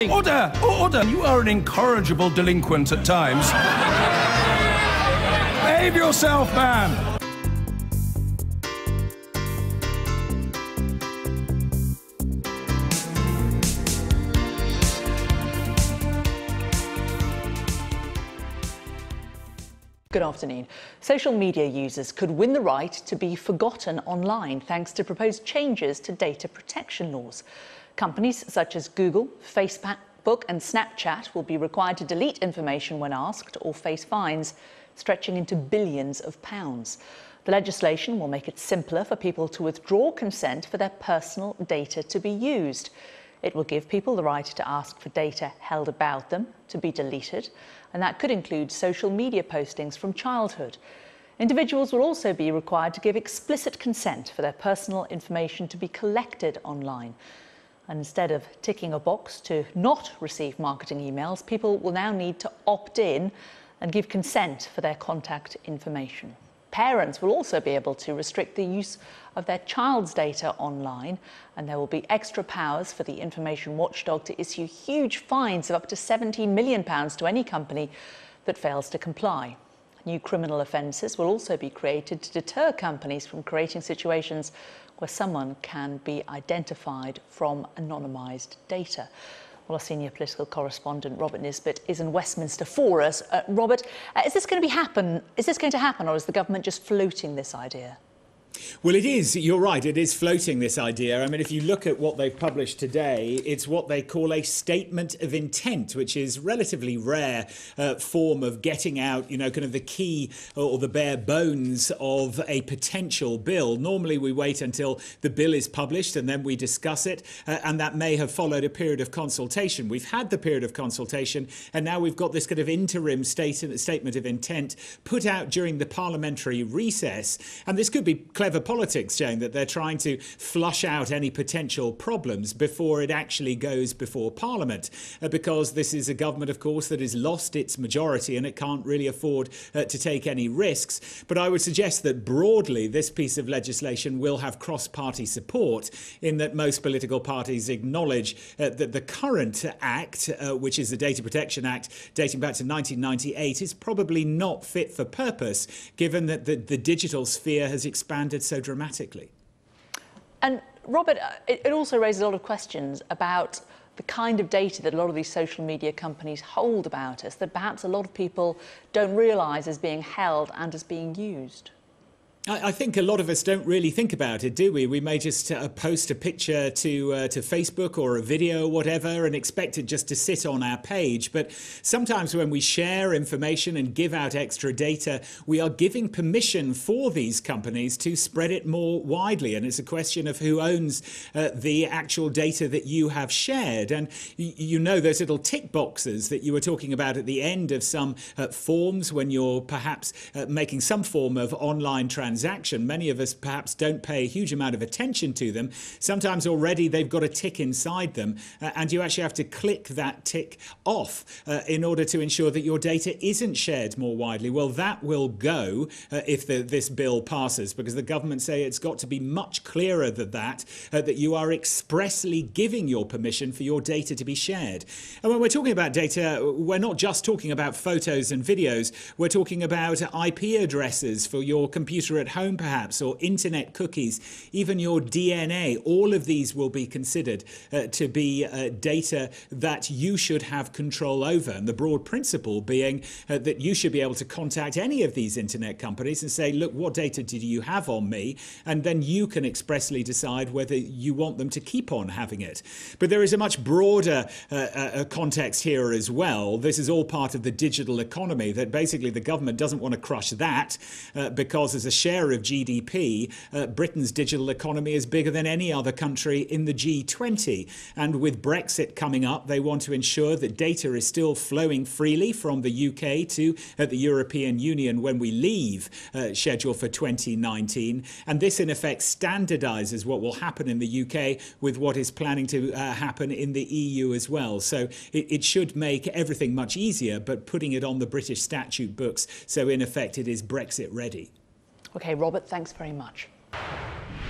Order! Order! You are an incorrigible delinquent at times. Behave yourself, man! Good afternoon. Social media users could win the right to be forgotten online thanks to proposed changes to data protection laws. Companies such as Google, Facebook and Snapchat will be required to delete information when asked or face fines stretching into billions of pounds. The legislation will make it simpler for people to withdraw consent for their personal data to be used. It will give people the right to ask for data held about them to be deleted, and that could include social media postings from childhood. Individuals will also be required to give explicit consent for their personal information to be collected online. And instead of ticking a box to not receive marketing emails, people will now need to opt in and give consent for their contact information. Parents will also be able to restrict the use of their child's data online, and there will be extra powers for the information watchdog to issue huge fines of up to £17 million to any company that fails to comply. New criminal offences will also be created to deter companies from creating situations where someone can be identified from anonymised data. Well, our senior political correspondent, Robert Nisbet, is in Westminster for us. Robert, is this going to happen, or is the government just floating this idea? Well, it is. You're right. It is floating this idea. I mean, if you look at what they've published today, it's what they call a statement of intent, which is relatively rare form of getting out, you know, kind of the key or the bare bones of a potential bill. Normally, we wait until the bill is published and then we discuss it, and that may have followed a period of consultation. We've had the period of consultation, and now we've got this kind of interim statement of intent put out during the parliamentary recess. And this could be clever politics, Jane, that they're trying to flush out any potential problems before it actually goes before Parliament, because this is a government, of course, that has lost its majority and it can't really afford to take any risks. But I would suggest that broadly this piece of legislation will have cross-party support, in that most political parties acknowledge that the current Act, which is the Data Protection Act dating back to 1998, is probably not fit for purpose, given that the digital sphere has expanded so dramatically. And Robert, it also raises a lot of questions about the kind of data that a lot of these social media companies hold about us, that perhaps a lot of people don't realise is being held and is being used. I think a lot of us don't really think about it, do we? We may just post a picture to Facebook or a video or whatever and expect it just to sit on our page. But sometimes when we share information and give out extra data, we are giving permission for these companies to spread it more widely. And it's a question of who owns the actual data that you have shared. And you know those little tick boxes that you were talking about at the end of some forms when you're perhaps making some form of online transaction. Many of us perhaps don't pay a huge amount of attention to them. Sometimes already they've got a tick inside them, and you actually have to click that tick off in order to ensure that your data isn't shared more widely. Well, that will go if this bill passes, because the government say it's got to be much clearer than that, that you are expressly giving your permission for your data to be shared. And when we're talking about data, we're not just talking about photos and videos. We're talking about IP addresses for your computer at home, perhaps, or internet cookies, even your DNA. All of these will be considered to be data that you should have control over. And the broad principle being that you should be able to contact any of these internet companies and say, look, what data did you have on me? And then you can expressly decide whether you want them to keep on having it. But there is a much broader context here as well. This is all part of the digital economy, that basically the government doesn't want to crush that because as a share of GDP, Britain's digital economy is bigger than any other country in the G20. And with Brexit coming up, they want to ensure that data is still flowing freely from the UK to the European Union when we leave, scheduled for 2019. And this, in effect, standardises what will happen in the UK with what is planning to happen in the EU as well. So it should make everything much easier, but putting it on the British statute books, so in effect it is Brexit ready. OK, Robert, thanks very much.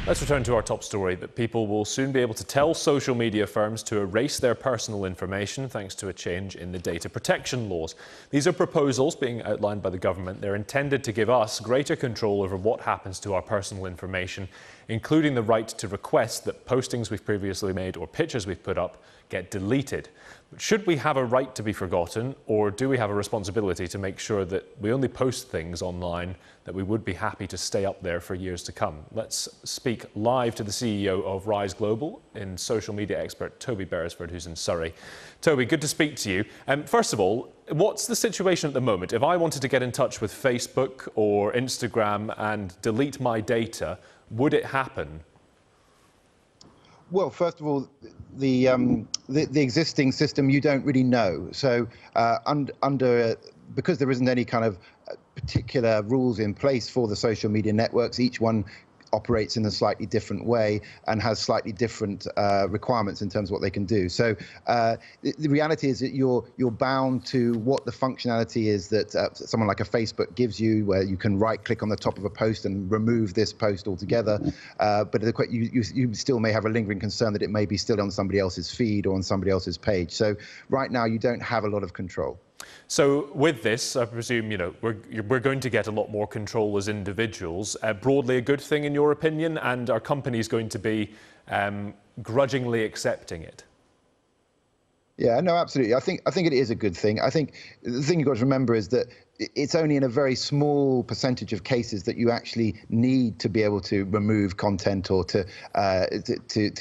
Let's return to our top story, that people will soon be able to tell social media firms to erase their personal information thanks to a change in the data protection laws. These are proposals being outlined by the government. They're intended to give us greater control over what happens to our personal information, including the right to request that postings we've previously made or pictures we've put up get deleted. But should we have a right to be forgotten, or do we have a responsibility to make sure that we only post things online that we would be happy to stay up there for years to come? Let's speak live to the CEO of Rise Global and social media expert Toby Beresford, who's in Surrey. Toby, good to speak to you. First of all, what's the situation at the moment? If I wanted to get in touch with Facebook or Instagram and delete my data, would it happen? Well, first of all, the existing system you don't really know. So because there isn't any kind of particular rules in place for the social media networks, each one operates in a slightly different way and has slightly different requirements in terms of what they can do. So the reality is that you're bound to what the functionality is that someone like a Facebook gives you, where you can right-click on the top of a post and remove this post altogether. But you still may have a lingering concern that it may be still on somebody else's feed or on somebody else's page. So right now you don't have a lot of control. So with this, I presume, we're going to get a lot more control as individuals. Broadly a good thing in your opinion, and are companies going to be grudgingly accepting it? Yeah, no, absolutely. I think it is a good thing. I think the thing you've got to remember is that it's only in a very small percentage of cases that you actually need to be able to remove content or to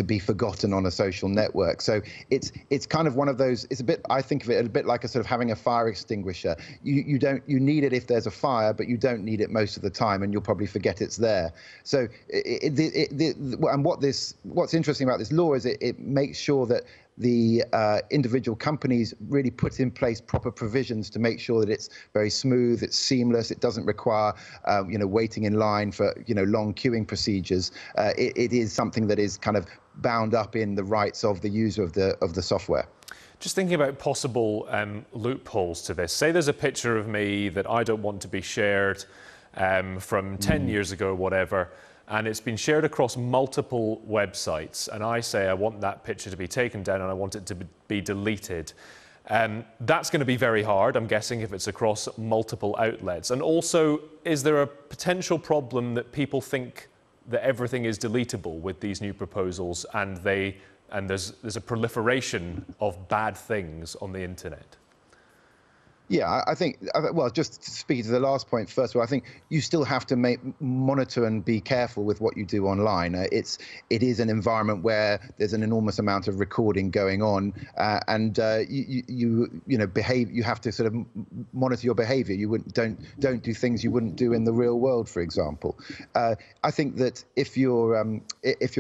be forgotten on a social network. So it's kind of one of those. It's a bit. I think of it a bit like a sort of having a fire extinguisher. You need it if there's a fire, but you don't need it most of the time, and you'll probably forget it's there. So what's interesting about this law is it makes sure that the individual companies really put in place proper provisions to make sure that it's very smooth, it's seamless, it doesn't require waiting in line for long queuing procedures. It is something that is kind of bound up in the rights of the user of the software. Just thinking about possible loopholes to this. Say there's a picture of me that I don't want to be shared from 10 years ago or whatever, and it's been shared across multiple websites, and I say I want that picture to be taken down and I want it to be deleted. That's going to be very hard, I'm guessing, if it's across multiple outlets. And also, is there a potential problem that people think that everything is deletable with these new proposals, and there's a proliferation of bad things on the internet? Yeah, I think, well, just to speak to the last point first of all, I think you still have to monitor and be careful with what you do online. It is an environment where there's an enormous amount of recording going on, and you have to sort of monitor your behavior. Don't do things you wouldn't do in the real world, for example. I think that if you're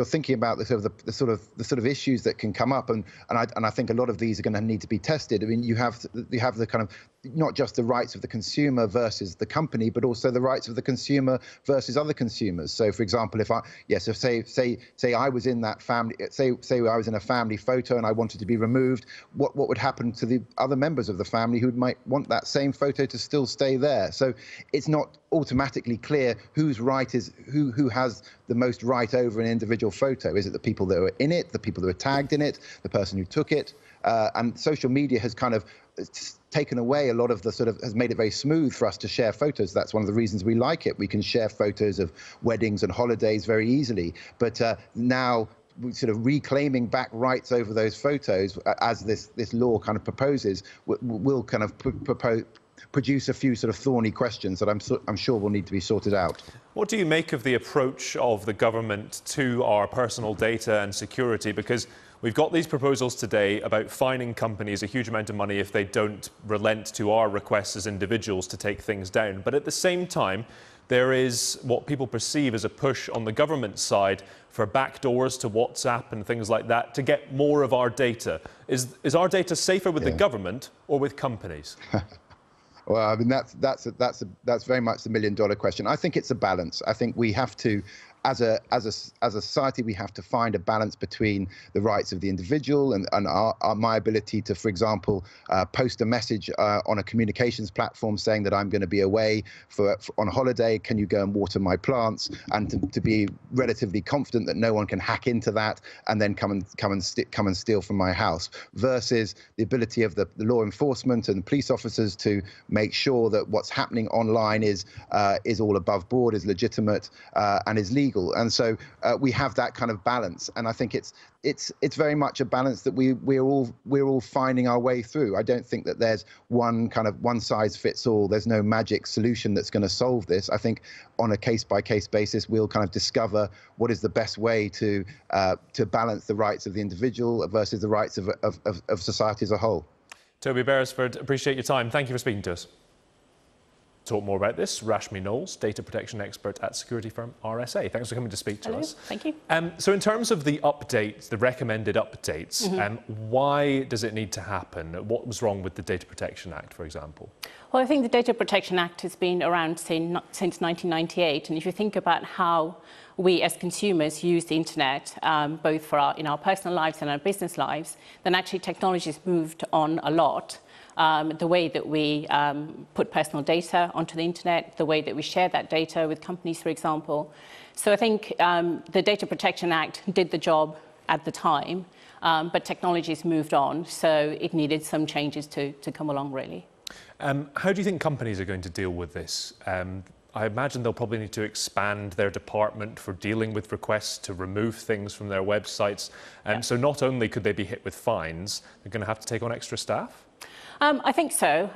thinking about the sort of issues that can come up, and I think a lot of these are going to need to be tested. I mean, you have the kind of not just the rights of the consumer versus the company, but also the rights of the consumer versus other consumers. So, for example, say I was in that family, say I was in a family photo and I wanted to be removed, what would happen to the other members of the family who might want that same photo to still stay there? So it's not automatically clear whose right is who has the most right over an individual photo. Is it the people that are in it, the people that are tagged in it, the person who took it? And social media has kind of taken away a lot of has made it very smooth for us to share photos. That's one of the reasons we like it. We can share photos of weddings and holidays very easily. But now we're sort of reclaiming back rights over those photos, as this law kind of proposes, will kind of produce a few sort of thorny questions that I'm sure will need to be sorted out. What do you make of the approach of the government to our personal data and security? Because we've got these proposals today about fining companies a huge amount of money if they don't relent to our requests as individuals to take things down. But at the same time, there is what people perceive as a push on the government side for backdoors to WhatsApp and things like that to get more of our data. Is our data safer with the government or with companies? Well, I mean, that's very much the million-dollar question. I think it's a balance. I think we have to as a society, we have to find a balance between the rights of the individual and my ability to, for example, post a message on a communications platform saying that I'm going to be away on holiday. Can you go and water my plants? And to be relatively confident that no one can hack into that and then come and steal from my house, versus the ability of the law enforcement and police officers to make sure that what's happening online is all above board, is legitimate, and is legal. And so we have that kind of balance, and I think it's very much a balance that we're all finding our way through. I don't think that there's one size fits all. There's no magic solution that's going to solve this. I think on a case-by-case basis, we'll kind of discover what is the best way to balance the rights of the individual versus the rights of society as a whole. Toby Beresford, appreciate your time. Thank you for speaking to us. Talk more about this, Rashmi Knowles, data protection expert at security firm RSA. Thanks for coming to speak to us. Thank you. So in terms of the updates, the recommended updates, why does it need to happen? What was wrong with the Data Protection Act, for example? Well, I think the Data Protection Act has been around since 1998, and if you think about how we as consumers use the internet, both in our personal lives and our business lives, then actually technology has moved on a lot. The way that we put personal data onto the internet, the way that we share that data with companies, for example. So I think the Data Protection Act did the job at the time, but technology has moved on, so it needed some changes to come along, really. How do you think companies are going to deal with this? I imagine they'll probably need to expand their department for dealing with requests to remove things from their websites. So not only could they be hit with fines, they're going to have to take on extra staff? I think so.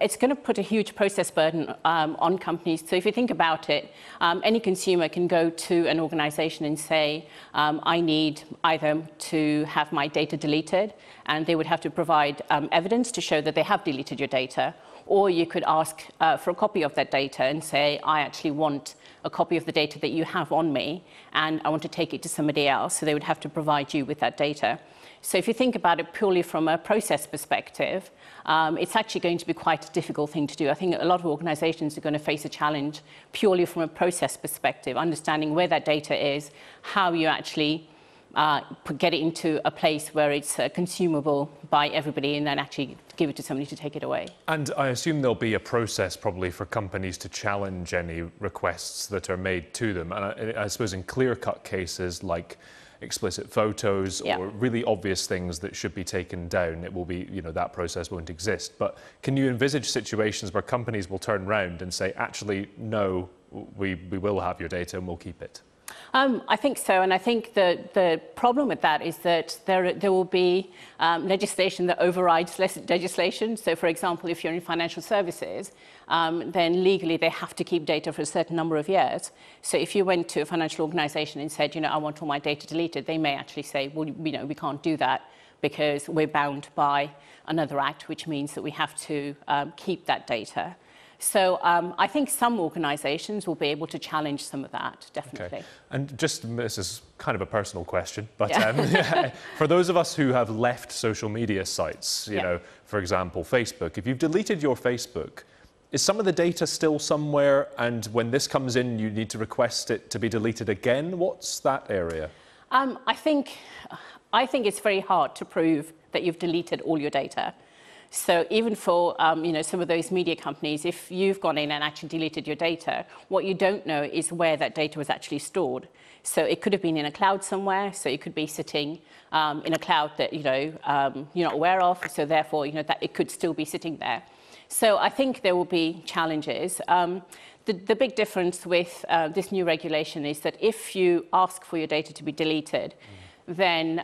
It's going to put a huge process burden on companies. So if you think about it, any consumer can go to an organization and say, I need either to have my data deleted, and they would have to provide evidence to show that they have deleted your data. Or you could ask for a copy of that data and say, I actually want a copy of the data that you have on me, and I want to take it to somebody else. So they would have to provide you with that data. So if you think about it purely from a process perspective, it's actually going to be quite a difficult thing to do. I think a lot of organizations are going to face a challenge purely from a process perspective, understanding where that data is, how you actually get it into a place where it's consumable by everybody, and then actually give it to somebody to take it away. And I assume there'll be a process probably for companies to challenge any requests that are made to them. And I suppose in clear-cut cases like explicit photos or really obvious things that should be taken down, it will be, that process won't exist. But can you envisage situations where companies will turn around and say, actually, no, we will have your data and we'll keep it? I think so, and I think the problem with that is that there will be legislation that overrides legislation. So, for example, if you're in financial services, then legally they have to keep data for a certain number of years. So if you went to a financial organization and said, I want all my data deleted, they may actually say, well, we can't do that because we're bound by another act, which means that we have to keep that data. So I think some organisations will be able to challenge some of that, definitely. Okay. And this is kind of a personal question, but for those of us who have left social media sites, for example, Facebook, if you've deleted your Facebook, is some of the data still somewhere, and when this comes in, you need to request it to be deleted again? What's that area? I think it's very hard to prove that you've deleted all your data. So even for some of those media companies, if you've gone in and actually deleted your data, what you don't know is where that data was actually stored. So it could have been in a cloud somewhere. So it could be sitting in a cloud that you're not aware of. So therefore, that it could still be sitting there. So I think there will be challenges. The big difference with this new regulation is that if you ask for your data to be deleted, then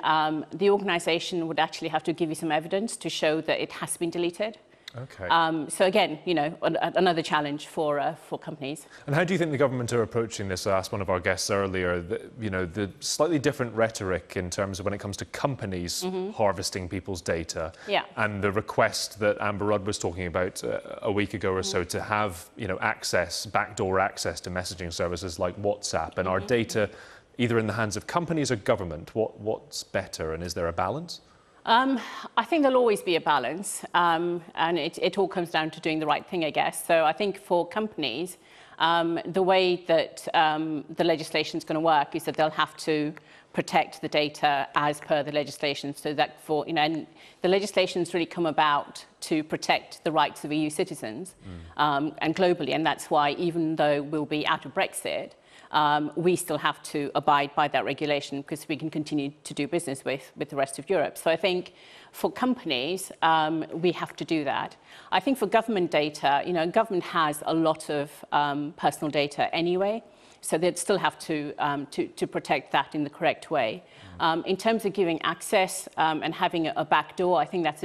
the organisation would actually have to give you some evidence to show that it has been deleted. Okay. So again, another challenge for companies. And how do you think the government are approaching this? I asked one of our guests earlier, the slightly different rhetoric in terms of when it comes to companies harvesting people's data, and the request that Amber Rudd was talking about a week ago or so to have, backdoor access to messaging services like WhatsApp, and our data either in the hands of companies or government. What's better, and is there a balance? I think there'll always be a balance, and it all comes down to doing the right thing, I guess. So I think for companies, The way that the legislation is going to work is that they'll have to protect the data as per the legislation, so that and the legislation's really come about to protect the rights of EU citizens and globally, and that's why even though we'll be out of Brexit, we still have to abide by that regulation because we can continue to do business with the rest of Europe. So I think for companies, we have to do that. I think for government data, government has a lot of personal data anyway, so they'd still have to protect that in the correct way. In terms of giving access and having a backdoor, I think that's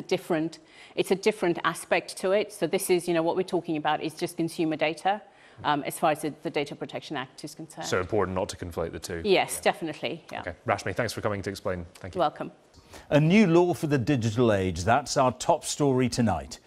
it's a different aspect to it. So this is, what we're talking about is just consumer data. As far as the Data Protection Act is concerned. So important not to conflate the two. Yes, definitely. Yeah. Okay. Rashmi, thanks for coming to explain. Thank you. Welcome. A new law for the digital age. That's our top story tonight.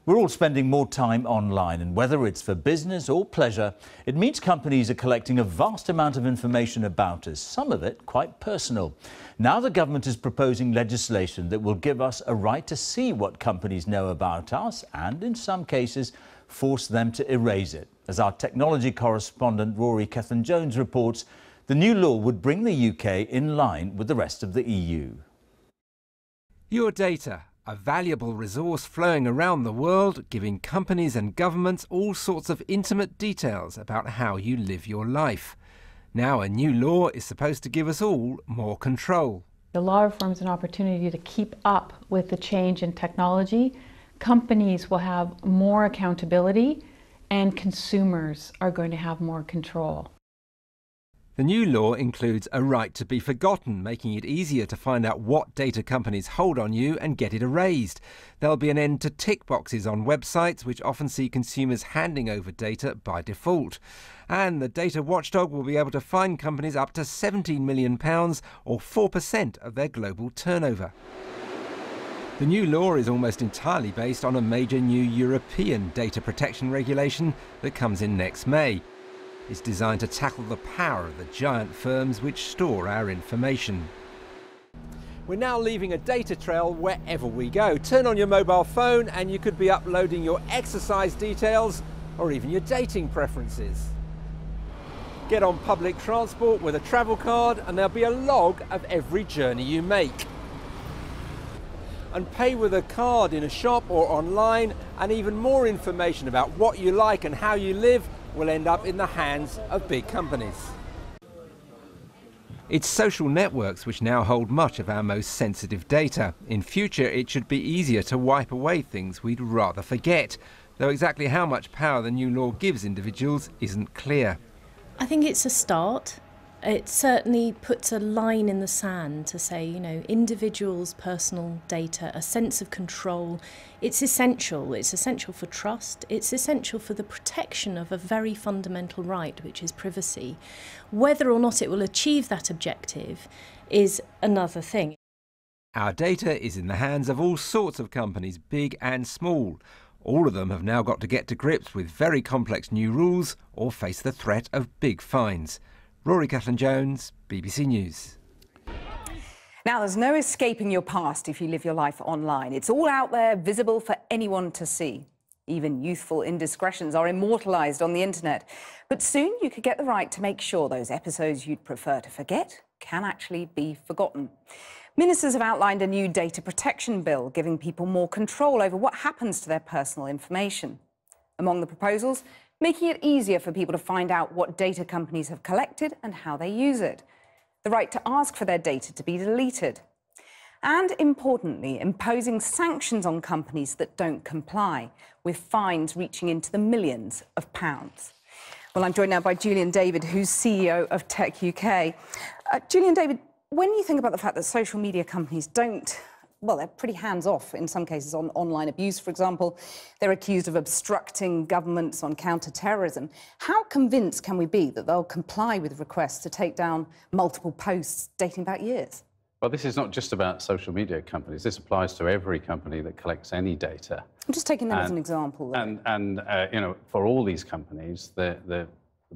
We're all spending more time online, and whether it's for business or pleasure, it means companies are collecting a vast amount of information about us, some of it quite personal. Now the government is proposing legislation that will give us a right to see what companies know about us and, in some cases, force them to erase it. As our technology correspondent Rory Kethen-Jones reports, the new law would bring the UK in line with the rest of the EU. Your data, a valuable resource flowing around the world, giving companies and governments all sorts of intimate details about how you live your life. Now a new law is supposed to give us all more control. The law reforms an opportunity to keep up with the change in technology. Companies will have more accountability and consumers are going to have more control. The new law includes a right to be forgotten, making it easier to find out what data companies hold on you and get it erased. There'll be an end to tick boxes on websites, which often see consumers handing over data by default. And the data watchdog will be able to fine companies up to £17 million or 4% of their global turnover. The new law is almost entirely based on a major new European data protection regulation that comes in next May. It's designed to tackle the power of the giant firms which store our information. We're now leaving a data trail wherever we go. Turn on your mobile phone and you could be uploading your exercise details or even your dating preferences. Get on public transport with a travel card and there'll be a log of every journey you make. And pay with a card in a shop or online, and even more information about what you like and how you live will end up in the hands of big companies. It's social networks which now hold much of our most sensitive data. In future, it should be easier to wipe away things we'd rather forget, though exactly how much power the new law gives individuals isn't clear. I think it's a start. It certainly puts a line in the sand to say, individuals' personal data, a sense of control. It's essential. It's essential for trust. It's essential for the protection of a very fundamental right, which is privacy. Whether or not it will achieve that objective is another thing. Our data is in the hands of all sorts of companies, big and small. All of them have now got to get to grips with very complex new rules or face the threat of big fines. Rory Kethen-Jones, BBC News. Now, there's no escaping your past if you live your life online. It's all out there, visible for anyone to see. Even youthful indiscretions are immortalised on the internet. But soon you could get the right to make sure those episodes you'd prefer to forget can actually be forgotten. Ministers have outlined a new data protection bill, giving people more control over what happens to their personal information. Among the proposals, making it easier for people to find out what data companies have collected and how they use it. The right to ask for their data to be deleted. And, importantly, imposing sanctions on companies that don't comply, with fines reaching into the millions of pounds. Well, I'm joined now by Julian David, who's CEO of Tech UK. Julian David, when you think about the fact that social media companies they're pretty hands-off in some cases on online abuse, for example. They're accused of obstructing governments on counter-terrorism. How convinced can we be that they'll comply with requests to take down multiple posts dating back years? Well, this is not just about social media companies. This applies to every company that collects any data. I'm just taking them as an example. For all these companies, the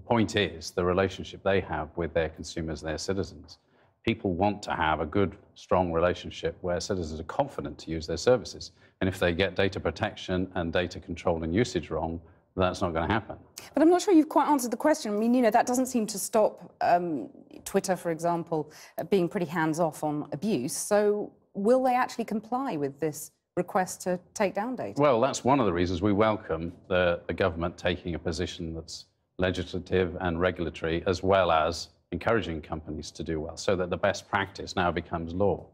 point is the relationship they have with their consumers, their citizens. People want to have a good, strong relationship where citizens are confident to use their services. And if they get data protection and data control and usage wrong, that's not going to happen. But I'm not sure you've quite answered the question. I mean, you know, that doesn't seem to stop Twitter, for example, being pretty hands-off on abuse. So will they actually comply with this request to take down data? Well, that's one of the reasons we welcome the government taking a position that's legislative and regulatory, as well as encouraging companies to do well, so that the best practice now becomes law.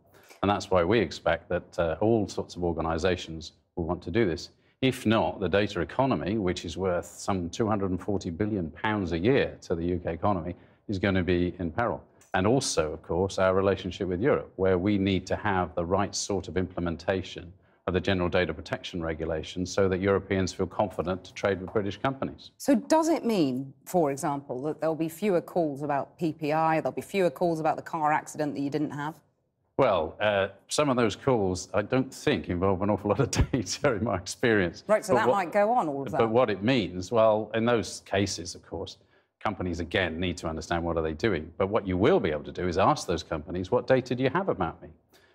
And that's why we expect that all sorts of organisations will want to do this. If not, the data economy, which is worth some £240 billion a year to the UK economy, is going to be in peril. And also, of course, our relationship with Europe, where we need to have the right sort of implementation of the General Data Protection Regulation so that Europeans feel confident to trade with British companies. So does it mean, for example, that there'll be fewer calls about PPI, there'll be fewer calls about the car accident that you didn't have? Well, some of those calls, I don't think, involve an awful lot of data in my experience. Right, so that might go on, all of that. But what it means, well, in those cases, of course, companies, again, need to understand what are they doing. But what you will be able to do is ask those companies, what data do you have about me?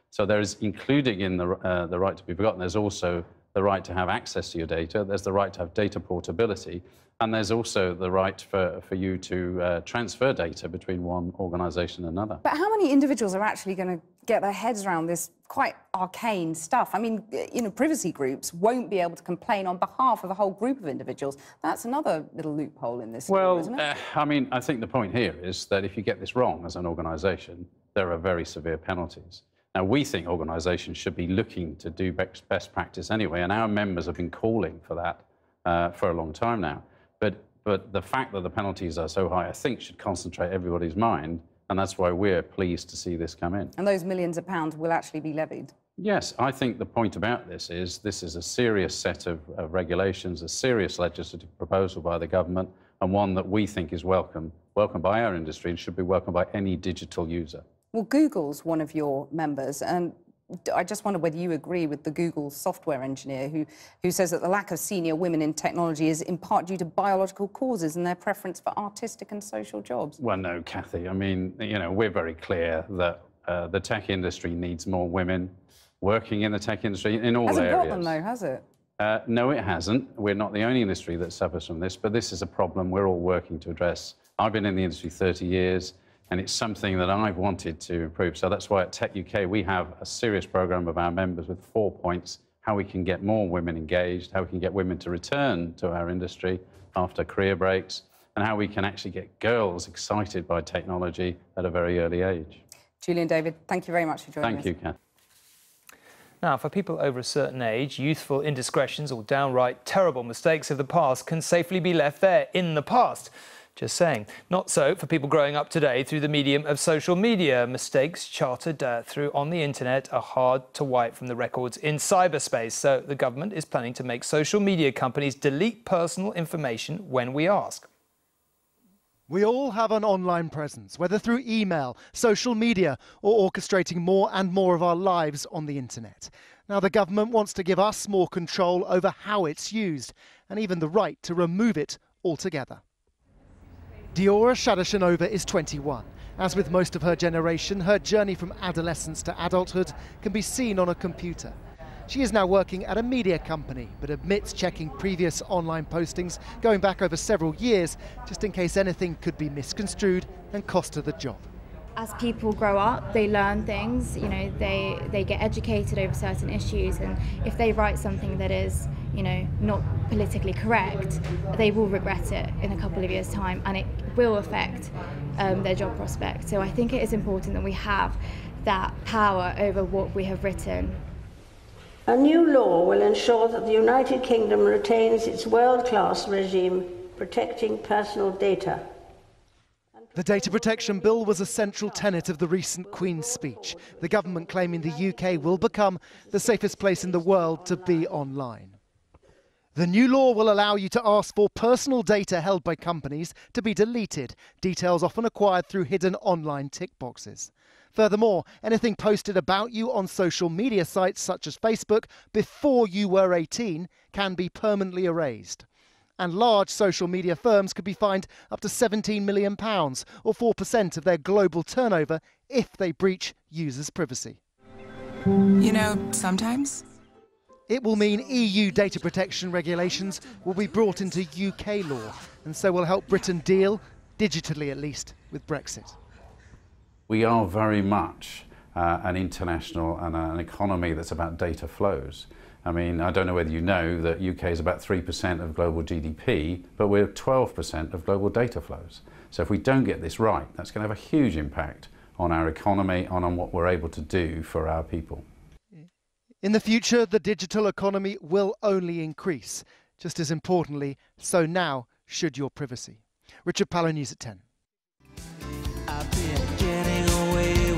So there is, including in the right to be forgotten, there's also the right to have access to your data, there's the right to have data portability, and there's also the right for you to transfer data between one organisation and another. But how many individuals are actually going to get their heads around this quite arcane stuff? I mean, you know, privacy groups won't be able to complain on behalf of a whole group of individuals. That's another little loophole in this law, isn't it? I mean, I think the point here is that if you get this wrong as an organisation, there are very severe penalties. Now, we think organisations should be looking to do best practice anyway, and our members have been calling for that for a long time now. But the fact that the penalties are so high, I think, should concentrate everybody's mind, and that's why we're pleased to see this come in. And those millions of pounds will actually be levied? Yes, I think the point about this is a serious set of regulations, a serious legislative proposal by the government, and one that we think is welcomed by our industry and should be welcomed by any digital user. Well, Google's one of your members, and I just wonder whether you agree with the Google software engineer who says that the lack of senior women in technology is in part due to biological causes and their preference for artistic and social jobs. Well, no, Kathy. I mean, you know, we're very clear that the tech industry needs more women working in the tech industry in all areas. Hasn't got them, though, has it? No, it hasn't. We're not the only industry that suffers from this, but this is a problem we're all working to address. I've been in the industry 30 years. And it's something that I've wanted to improve. So that's why at Tech UK, we have a serious programme of our members with 4 points, how we can get more women engaged, how we can get women to return to our industry after career breaks, and how we can actually get girls excited by technology at a very early age. Julian David, thank you very much for joining us. Thank you, Kath. Now, for people over a certain age, youthful indiscretions or downright terrible mistakes of the past can safely be left there in the past. Just saying. Not so for people growing up today through the medium of social media. Mistakes charted through on the internet are hard to wipe from the records in cyberspace. So the government is planning to make social media companies delete personal information when we ask. We all have an online presence, whether through email, social media, or orchestrating more and more of our lives on the internet. Now, the government wants to give us more control over how it's used, and even the right to remove it altogether. Diora Shadashanova is 21. As with most of her generation, her journey from adolescence to adulthood can be seen on a computer. She is now working at a media company, but admits checking previous online postings going back over several years, just in case anything could be misconstrued and cost her the job. As people grow up, they learn things, you know, they get educated over certain issues, and if they write something that is, you know, not politically correct, they will regret it in a couple of years' time, and it will affect their job prospects. So I think it is important that we have that power over what we have written. A new law will ensure that the United Kingdom retains its world-class regime protecting personal data. The data protection bill was a central tenet of the recent Queen's speech, the government claiming the UK will become the safest place in the world to be online. The new law will allow you to ask for personal data held by companies to be deleted, details often acquired through hidden online tick boxes. Furthermore, anything posted about you on social media sites such as Facebook before you were 18 can be permanently erased. And large social media firms could be fined up to £17 million, or 4% of their global turnover, if they breach users' privacy. You know, sometimes It will mean EU data protection regulations will be brought into UK law, and so will help Britain deal, digitally at least, with Brexit. We are very much an international and an economy that's about data flows. I mean, I don't know whether you know that UK is about 3% of global GDP, but we're 12% of global data flows. So if we don't get this right, that's going to have a huge impact on our economy and on what we're able to do for our people. In the future, the digital economy will only increase. Just as importantly, so now should your privacy. Richard Pallow, News at 10. I've been getting away